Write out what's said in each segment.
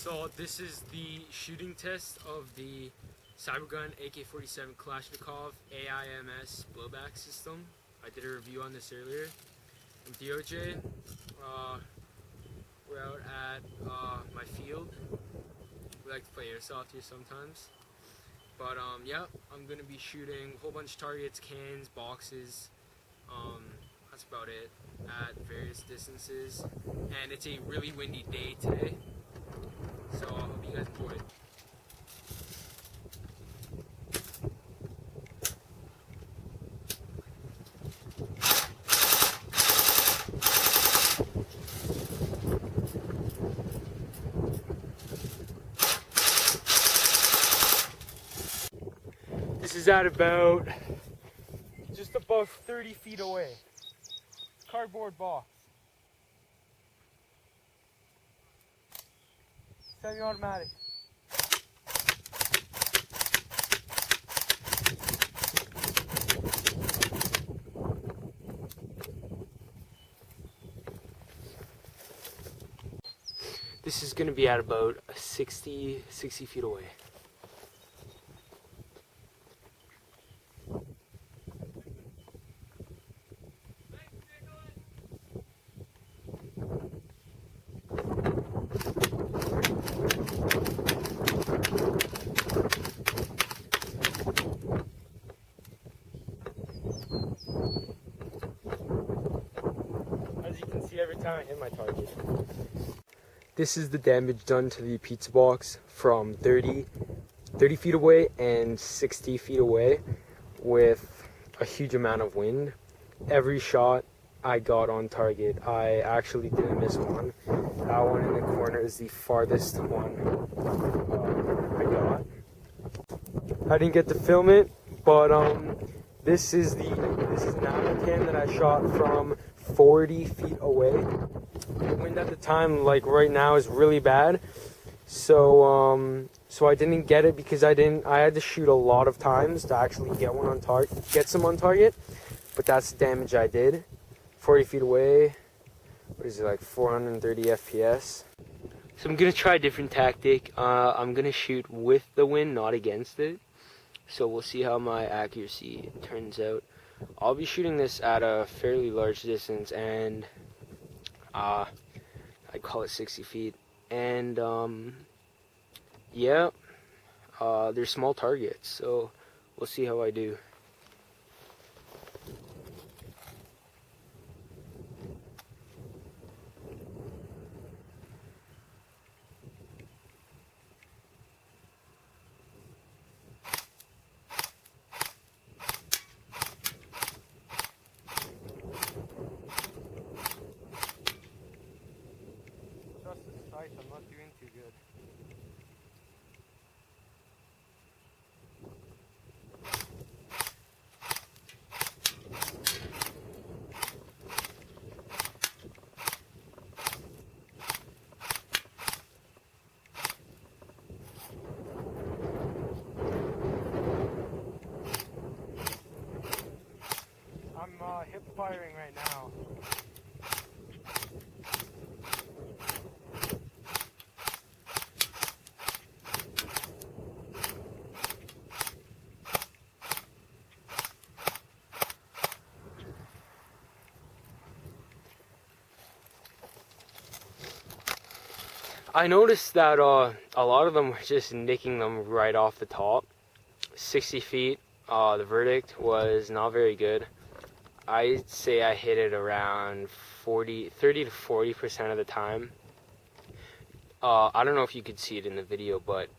So this is the shooting test of the Cybergun AK47 kalashnikov AIMS Blowback system. I did a review on this earlier. I'm DOJ. We're out at my field. We like to play airsoft here sometimes. But yeah, I'm going to be shooting a whole bunch of targets, cans, boxes. That's about it at various distances. And it's a really windy day today. So I hope you guys enjoy it. This is at about just above 30 feet away. Cardboard box. Semi-automatic. This is going to be at about 60 feet away. As you can see, every time I hit my target. This is the damage done to the pizza box from 30 feet away and 60 feet away with a huge amount of wind. Every shot I got on target. I actually didn't miss one. That one in the corner is the farthest one I got. I didn't get to film it, but this is now the can that I shot from 40 feet away. The wind at the time, like right now, is really bad. So I didn't get it because I had to shoot a lot of times to actually get one on target, get some on target. But that's the damage I did. 40 feet away. What is it, like 430 FPS? So I'm gonna try a different tactic. I'm gonna shoot with the wind, not against it. So we'll see how my accuracy turns out. I'll be shooting this at a fairly large distance, and I'd call it 60 feet. And yeah, they're small targets, so we'll see how I do. I'm not doing too good. I'm hip firing right now. I noticed that a lot of them were just nicking them right off the top. 60 feet, the verdict was not very good. I'd say I hit it around 30 to 40% of the time. I don't know if you could see it in the video, but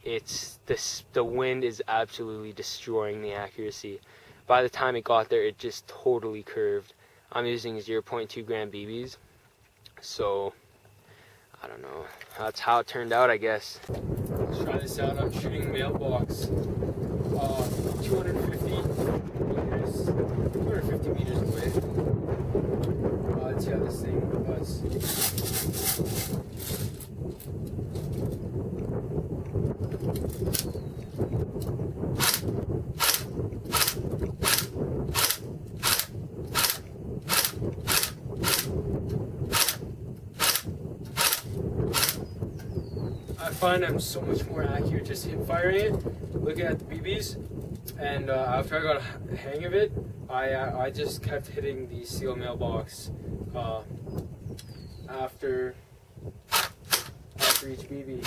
the wind is absolutely destroying the accuracy. By the time it got there, it just totally curved. I'm using 0.2 gram BBs, so I don't know. That's how it turned out, I guess. Let's try this out. I'm shooting mailbox. 250 meters away. Let's see how this thing does. find I'm so much more accurate just hip firing it, looking at the BBs, and after I got a hang of it, I just kept hitting the seal mailbox after each BB.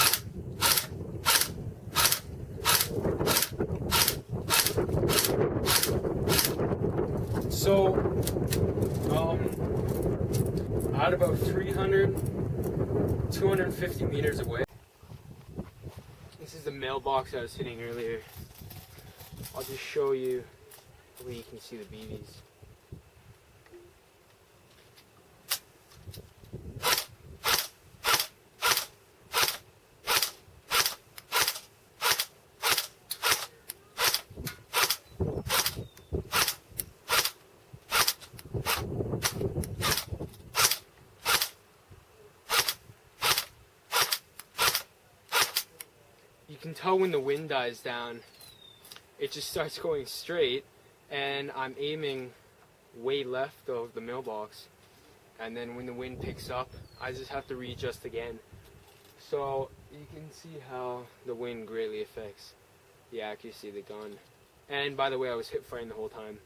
So at about 250 meters away. This is the mailbox I was hitting earlier. I'll just show you the way you can see the BBs. You can tell when the wind dies down, it just starts going straight, and I'm aiming way left of the mailbox, and then when the wind picks up, I just have to readjust again. So you can see how the wind greatly affects the accuracy of the gun. And by the way, I was hip firing the whole time.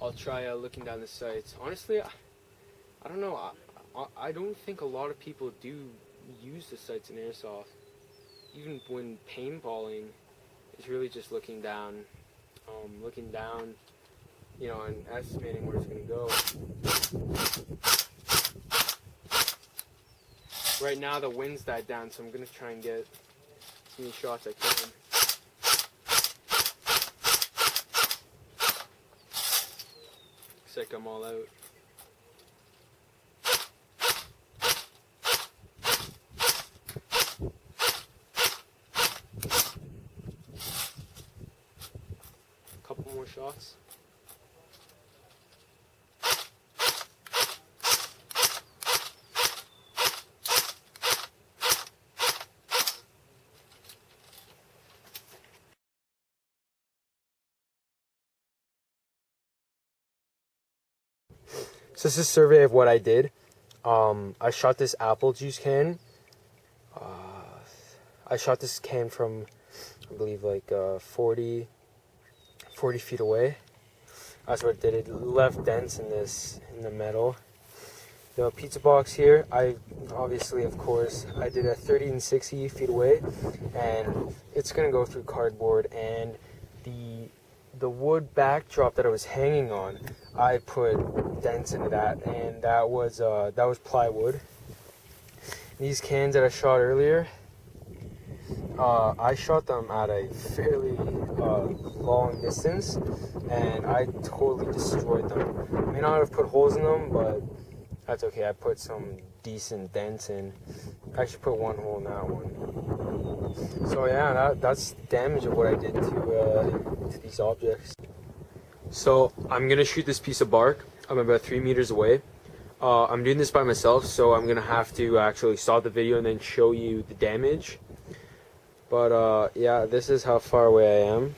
I'll try looking down the sights. Honestly, I don't know. I don't think a lot of people do use the sights in airsoft. Even when paintballing, it's really just looking down, you know, and estimating where it's going to go. Right now the wind's died down, so I'm going to try and get as many shots I can. Looks like I'm all out. Couple more shots. So this is a survey of what I did. I shot this apple juice can. I shot this can from, I believe, like 40 feet away. That's what it did. It left dents in the metal. The pizza box here, I obviously, of course, I did a 30 and 60 feet away, and it's gonna go through cardboard. And the wood backdrop that I was hanging on, I put dents into that, and that was plywood. These cans that I shot earlier, I shot them at a fairly long distance, and I totally destroyed them. I may not have put holes in them, but that's okay. I put some decent dents in. I actually put one hole in that one. So yeah, that's damage of what I did to these objects. So I'm gonna shoot this piece of bark. I'm about 3 meters away. I'm doing this by myself, so I'm gonna have to actually stop the video and then show you the damage. But yeah, this is how far away I am.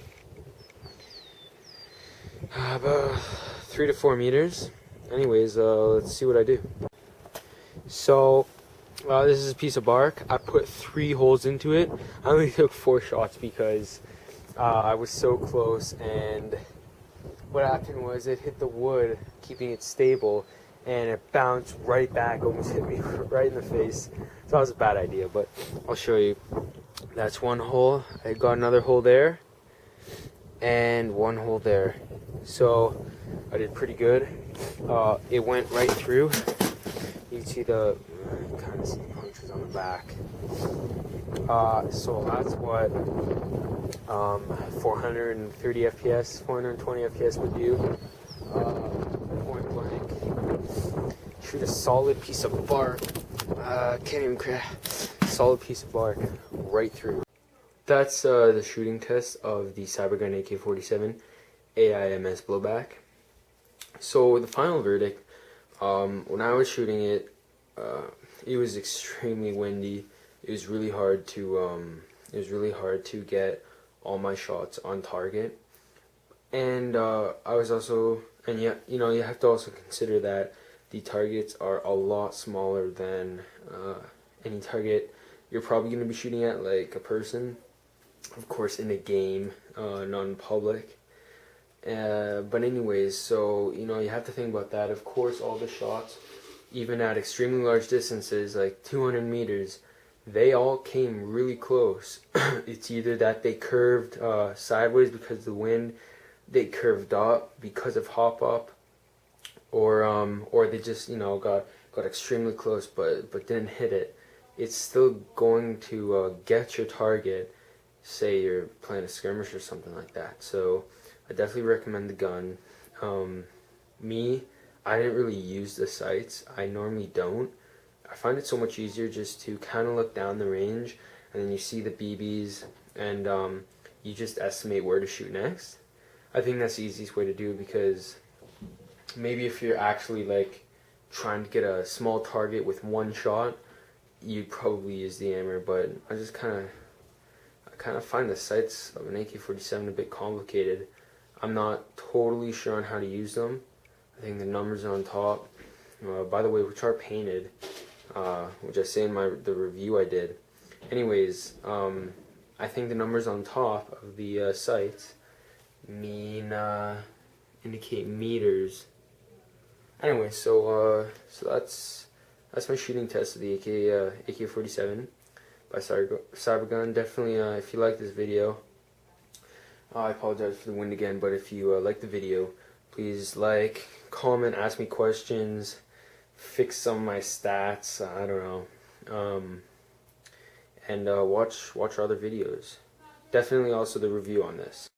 About 3 to 4 meters. Anyways, let's see what I do. So this is a piece of bark. I put 3 holes into it. I only took 4 shots because I was so close, and what happened was it hit the wood, keeping it stable, and it bounced right back, almost hit me right in the face. So that was a bad idea, but I'll show you. That's one hole. I got another hole there, and one hole there. So I did pretty good. It went right through. You can see kind of see the punctures on the back. So that's what 430 FPS, 420 FPS would do. Point blank. Shoot a solid piece of bark. Can't even craft. Solid piece of bark right through. That's the shooting test of the Cybergun AK47 AIMS Blowback. So the final verdict, when I was shooting it, it was extremely windy. It was really hard to get all my shots on target. And I was also, and yeah, you know, you have to also consider that the targets are a lot smaller than any target you're probably going to be shooting at like a person, of course in a game, not in public. But anyways, so you know, you have to think about that. Of course, all the shots, even at extremely large distances like 200 meters, they all came really close. It's either that they curved sideways because of the wind, they curved up because of hop up, or they just, you know, got extremely close but didn't hit it. It's still going to get your target. Say you're playing a skirmish or something like that. So I definitely recommend the gun. Me, I didn't really use the sights. I normally don't. I find it so much easier just to kind of look down the range, and then you see the BBs, and you just estimate where to shoot next. I think that's the easiest way to do it, because maybe if you're actually like trying to get a small target with one shot, you'd probably use the aimer. But I kind of find the sights of an AK-47 a bit complicated. I'm not totally sure on how to use them. I think the numbers are on top, by the way, which are painted, which I say in the review I did. Anyways, I think the numbers on top of the sights indicate meters. Anyway, so that's my shooting test of the AK-47 by Cybergun. Definitely, if you like this video, I apologize for the wind again, but if you like the video, please like, comment, ask me questions, fix some of my stats, I don't know, and watch our other videos. Definitely also the review on this.